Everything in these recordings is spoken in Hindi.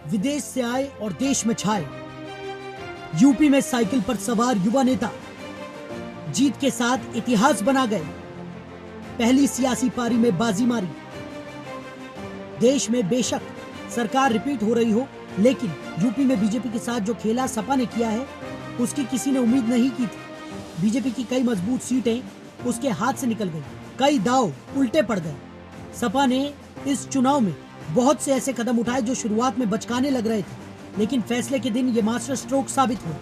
विदेश से आए और देश में छाए। यूपी में साइकिल पर सवार युवा नेता जीत के साथ इतिहास बना गए। पहली सियासी पारी में बाजी मारी। देश में बेशक सरकार रिपीट हो रही हो, लेकिन यूपी में बीजेपी के साथ जो खेला सपा ने किया है, उसकी किसी ने उम्मीद नहीं की थी। बीजेपी की कई मजबूत सीटें उसके हाथ से निकल गई, कई दांव उल्टे पड़ गए। सपा ने इस चुनाव में बहुत से ऐसे कदम उठाए जो शुरुआत में बचकाने लग रहे थे, लेकिन फैसले के दिन ये मास्टर स्ट्रोक साबित हुए।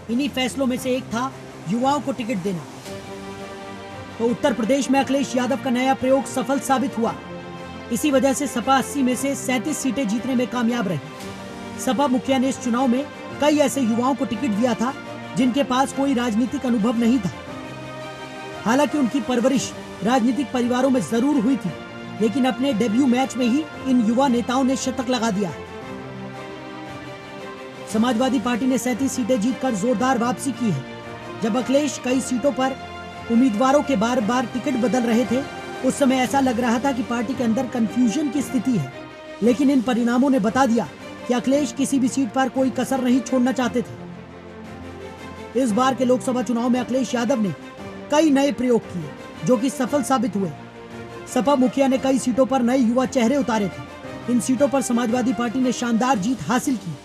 इन्हीं फैसलों में से एक था युवाओं को टिकट देना। तो उत्तर प्रदेश में अखिलेश यादव का नया प्रयोग सफल साबित हुआ। इसी वजह से सपा 80 में से 37 सीटें जीतने में कामयाब रही। सपा मुखिया ने इस चुनाव में कई ऐसे युवाओं को टिकट दिया था जिनके पास कोई राजनीतिक अनुभव नहीं था। हालांकि उनकी परवरिश राजनीतिक परिवारों में जरूर हुई थी, लेकिन अपने डेब्यू मैच में ही इन युवा नेताओं ने शतक लगा दिया। समाजवादी पार्टी ने 37 सीटें जीतकर जोरदार वापसी की है। जब अखिलेश कई सीटों पर उम्मीदवारों के बार बार टिकट बदल रहे थे, उस समय ऐसा लग रहा था कि पार्टी के अंदर कंफ्यूजन की स्थिति है, लेकिन इन परिणामों ने बता दिया कि अखिलेश किसी भी सीट पर कोई कसर नहीं छोड़ना चाहते थे। इस बार के लोकसभा चुनाव में अखिलेश यादव ने कई नए प्रयोग किए जो कि सफल साबित हुए। सपा मुखिया ने कई सीटों पर नए युवा चेहरे उतारे थे। इन सीटों पर समाजवादी पार्टी ने शानदार जीत हासिल की।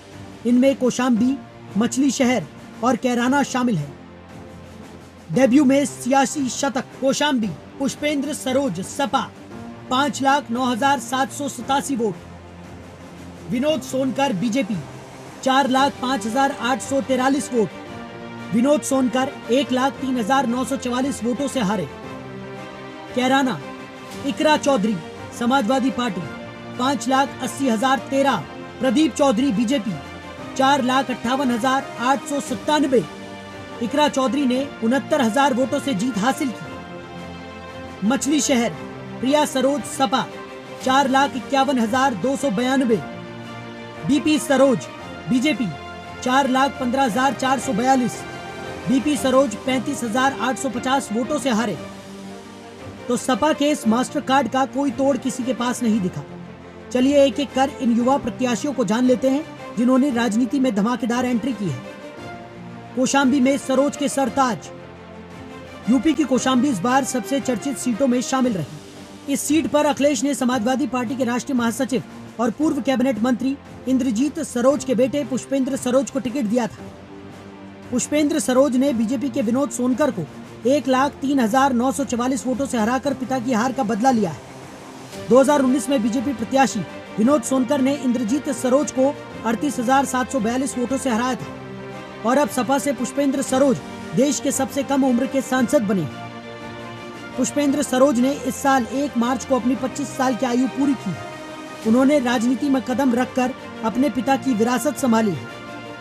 इनमें कौशाम्बी, मछली शहर और कैराना शामिल है। डेब्यू में सियासी शतक Kaushambi Pushpendra Saroj Sapa 5,09,787 vote. Vinod Sonkar BJP 4,05,843 vote. Vinod Sonkar 1,03,944 वोटों से हारे। कैराना इकरा चौधरी समाजवादी पार्टी 5,80,013। प्रदीप चौधरी बीजेपी 4,58,897। इकरा चौधरी ने 69,000 वोटों से जीत हासिल की। Machhlishahr Priya Saroj Sapa 4,51,292। BP Saroj BJP 4,15,442। BP Saroj 35,850 वोटों से हारे। तो सपा के इस मास्टर कार्ड का कोई तोड़ किसी के पास नहीं दिखा। चलिए एक एक कर इन युवा प्रत्याशियों को जान लेते हैं जिन्होंने राजनीति में धमाकेदार एंट्री की है। कौशाम्बी में सरोज के सरताज। यूपी की कौशाम्बी इस बार सबसे चर्चित सीटों में शामिल रही। इस सीट पर अखिलेश ने समाजवादी पार्टी के राष्ट्रीय महासचिव और पूर्व कैबिनेट मंत्री इंद्रजीत सरोज के बेटे पुष्पेंद्र सरोज को टिकट दिया था। पुष्पेंद्र सरोज ने बीजेपी के विनोद सोनकर को 1,03,944 वोटों से हराकर पिता की हार का बदला लिया है। 2019 में बीजेपी प्रत्याशी विनोद सोनकर ने इंद्रजीत सरोज को 38,742 वोटों से हराया था और अब सपा से पुष्पेंद्र सरोज देश के सबसे कम उम्र के सांसद बने। पुष्पेंद्र सरोज ने इस साल 1 मार्च को अपनी 25 साल की आयु पूरी की। उन्होंने राजनीति में कदम रखकर अपने पिता की विरासत संभाली है।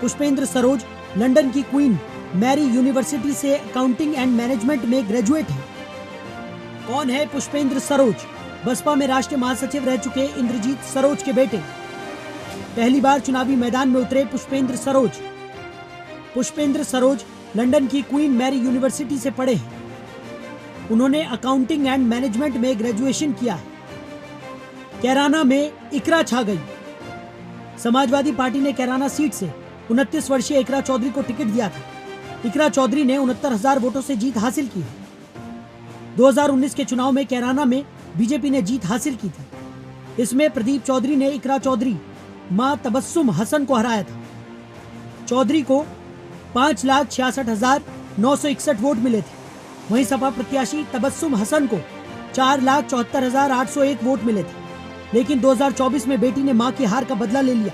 पुष्पेंद्र सरोज लंदन की क्वीन मैरी यूनिवर्सिटी से अकाउंटिंग एंड मैनेजमेंट में ग्रेजुएट है। कौन है पुष्पेंद्र सरोज? बसपा में राष्ट्रीय महासचिव रह चुके इंद्रजीत सरोज के बेटे। पहली बार चुनावी मैदान में उतरे पुष्पेंद्र सरोज। पुष्पेंद्र सरोज लंदन की क्वीन मैरी यूनिवर्सिटी से पढ़े हैं। उन्होंने अकाउंटिंग एंड मैनेजमेंट में ग्रेजुएशन किया है। कैराना में इकरा छा गई। समाजवादी पार्टी ने कैराना सीट से 29 वर्षीय इकरा चौधरी को टिकट दिया था। इकरा चौधरी ने 69,000 वोटों से जीत हासिल की है। 2019 के चुनाव में कैराना में बीजेपी ने जीत हासिल की थी। इसमें प्रदीप चौधरी ने इकरा चौधरी मां तबस्सुम हसन को हराया था। चौधरी को 5,66,961 वोट मिले थे। वहीं सपा प्रत्याशी तबस्सुम हसन को 4,74,801 वोट मिले थे, लेकिन 2024 में बेटी ने मां की हार का बदला ले लिया।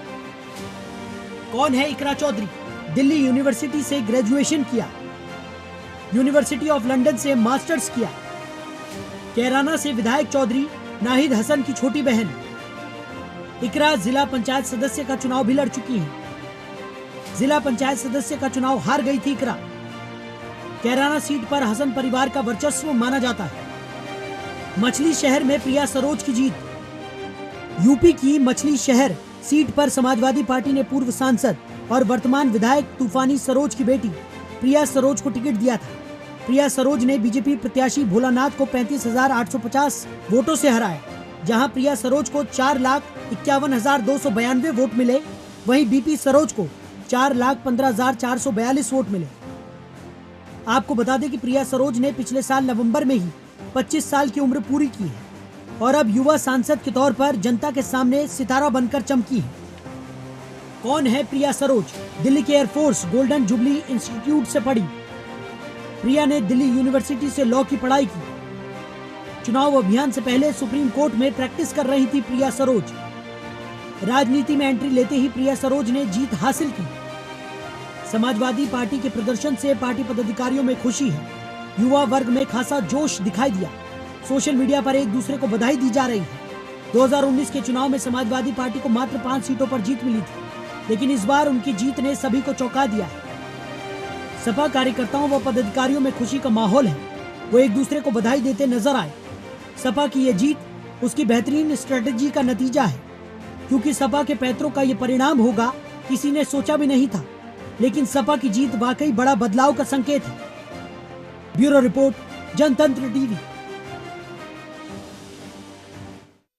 कौन है इकरा चौधरी? दिल्ली यूनिवर्सिटी से ग्रेजुएशन किया। यूनिवर्सिटी ऑफ लंदन से मास्टर्स किया। कैराना से विधायक चौधरी नाहिद हसन की छोटी बहन। इकरा जिला पंचायत सदस्य का चुनाव भी लड़ चुकी हैं। जिला पंचायत सदस्य का चुनाव हार गई थी इकरा। कैराना सीट पर हसन परिवार का वर्चस्व माना जाता है। मछली शहर में प्रिया सरोज की जीत। यूपी की मछली शहर सीट पर समाजवादी पार्टी ने पूर्व सांसद और वर्तमान विधायक तूफानी सरोज की बेटी प्रिया सरोज को टिकट दिया था। प्रिया सरोज ने बीजेपी प्रत्याशी भोलानाथ को 35,850 वोटों से हराया। जहां प्रिया सरोज को 4,51,292 वोट मिले, वहीं बीपी सरोज को 4,15,442 वोट मिले। आपको बता दें कि प्रिया सरोज ने पिछले साल नवंबर में ही 25 साल की उम्र पूरी की है और अब युवा सांसद के तौर पर जनता के सामने सितारा बनकर चमकी है। कौन है प्रिया सरोज? दिल्ली के एयरफोर्स गोल्डन जुबली इंस्टीट्यूट से पढ़ी प्रिया ने दिल्ली यूनिवर्सिटी से लॉ की पढ़ाई की। चुनाव अभियान से पहले सुप्रीम कोर्ट में प्रैक्टिस कर रही थी प्रिया सरोज। राजनीति में एंट्री लेते ही प्रिया सरोज ने जीत हासिल की। समाजवादी पार्टी के प्रदर्शन से पार्टी पदाधिकारियों में खुशी है। युवा वर्ग में खासा जोश दिखाई दिया। सोशल मीडिया पर एक दूसरे को बधाई दी जा रही है। 2019 के चुनाव में समाजवादी पार्टी को मात्र 5 सीटों पर जीत मिली थी, लेकिन इस बार उनकी जीत ने सभी को चौंका दिया है। सपा कार्यकर्ताओं व पदाधिकारियों में खुशी का माहौल है। वो एक दूसरे को बधाई देते नजर आए। सपा की ये जीत उसकी बेहतरीन स्ट्रेटेजी का नतीजा है, क्योंकि सपा के पैतरों का ये परिणाम होगा किसी ने सोचा भी नहीं था। लेकिन सपा की जीत वाकई बड़ा बदलाव का संकेत है। ब्यूरो रिपोर्ट, जनतंत्र टीवी।